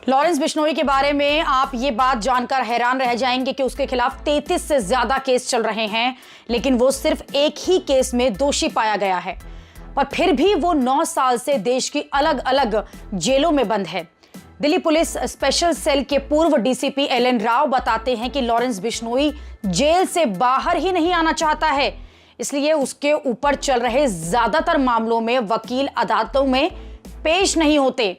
Lawrence Bishnoi के बारे में आप ये बात जानकर हैरान रह जाएंगे कि उसके खिलाफ 33 से ज्यादा केस चल रहे हैं, लेकिन वो सिर्फ एक ही केस में दोषी पाया गया है। पर फिर भी वो 9 साल से देश की अलग अलग जेलों में बंद है। दिल्ली पुलिस स्पेशल सेल के पूर्व डीसीपी एल.एन. राव बताते हैं कि लॉरेंस बिश्नोई जेल से बाहर ही नहीं आना चाहता है, इसलिए उसके ऊपर चल रहे ज्यादातर मामलों में वकील अदालतों में पेश नहीं होते।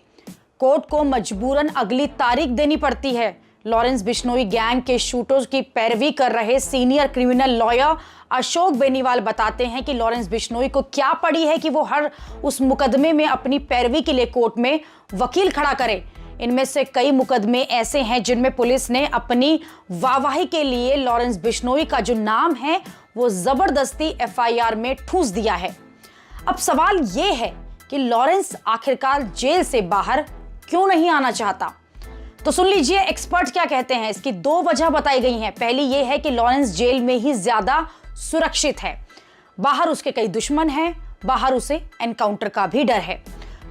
कोर्ट को मजबूरन अगली तारीख देनी पड़ती है। लॉरेंस बिश्नोई गैंग के शूटर्स की पैरवी कर रहे senior criminal lawyer Ashok Beniwal बताते हैं कि लॉरेंस बिश्नोई को क्या पड़ी है कि वो हर उस मुकदमे में अपनी पैरवी के लिए कोर्ट में वकील खड़ा करे। इनमें से कई मुकदमे ऐसे हैं जिनमें पुलिस ने अपनी वाहवाही के लिए लॉरेंस बिश्नोई का जो नाम है वो जबरदस्ती एफआईआर में ठूंस दिया है। अब सवाल यह है कि लॉरेंस आखिरकार जेल से बाहर क्यों नहीं आना चाहता। तो सुन लीजिए एक्सपर्ट क्या कहते हैं। इसकी 2 वजह बताई गई हैं। पहली यह है कि लॉरेंस जेल में ही ज्यादा सुरक्षित है। बाहर उसके कई दुश्मन हैं, बाहर उसे एनकाउंटर का भी डर है।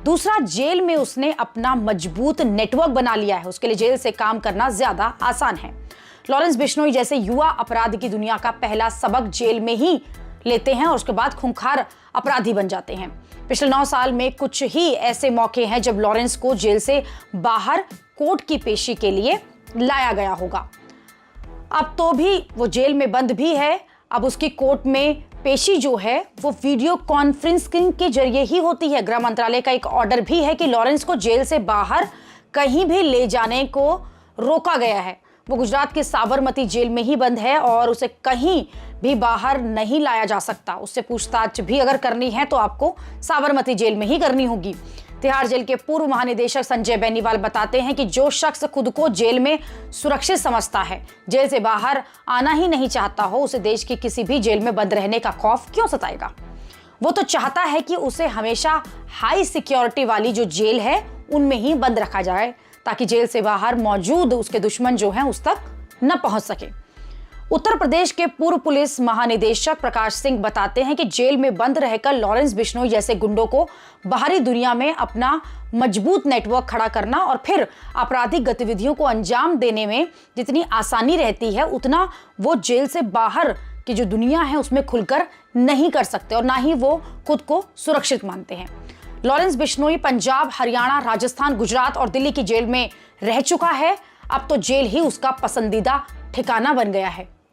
दूसरा, जेल में उसने अपना मजबूत नेटवर्क बना लिया है, उसके लिए जेल से काम करना ज्यादा आसान है। लॉरेंस बिश्नोई जैसे युवा अपराध की दुनिया का पहला सबक जेल में ही लेते हैं और उसके बाद खूंखार अपराधी बन जाते हैं। पिछले 9 साल में कुछ ही ऐसे मौके हैं जब लॉरेंस को जेल से बाहर कोर्ट की पेशी के लिए लाया गया होगा। अब तो भी वो जेल में बंद भी है। अब उसकी कोर्ट में पेशी जो है वो वीडियो कॉन्फ्रेंसिंग के जरिए ही होती है। गृह मंत्रालय का एक ऑर्डर भी है कि लॉरेंस को जेल से बाहर कहीं भी ले जाने को रोका गया है। वो गुजरात के साबरमती जेल में ही बंद है और उसे कहीं भी बाहर नहीं लाया जा सकता। उससे पूछताछ भी अगर करनी है तो आपको साबरमती जेल में ही करनी होगी। तिहाड़ जेल के पूर्व महानिदेशक संजय बेनीवाल बताते हैं कि जो शख्स खुद को जेल में सुरक्षित समझता है, जेल से बाहर आना ही नहीं चाहता हो, उसे देश की किसी भी जेल में बंद रहने का खौफ क्यों सताएगा। वो तो चाहता है कि उसे हमेशा हाई सिक्योरिटी वाली जो जेल है उनमें ही बंद रखा जाए, ताकि जेल से बाहर मौजूद उसके दुश्मन जो हैं उस तक न पहुंच सके। उत्तर प्रदेश के पूर्व पुलिस महानिदेशक प्रकाश सिंह बताते हैं कि जेल में बंद रहकर लॉरेंस बिश्नोई जैसे गुंडों को बाहरी दुनिया में अपना मजबूत नेटवर्क खड़ा करना और फिर आपराधिक गतिविधियों को अंजाम देने में जितनी आसानी रहती है, उतना वो जेल से बाहर की जो दुनिया है उसमें खुलकर नहीं कर सकते और ना ही वो खुद को सुरक्षित मानते हैं। लॉरेंस बिश्नोई पंजाब, हरियाणा, राजस्थान, गुजरात और दिल्ली की जेल में रह चुका है। अब तो जेल ही उसका पसंदीदा ठिकाना बन गया है।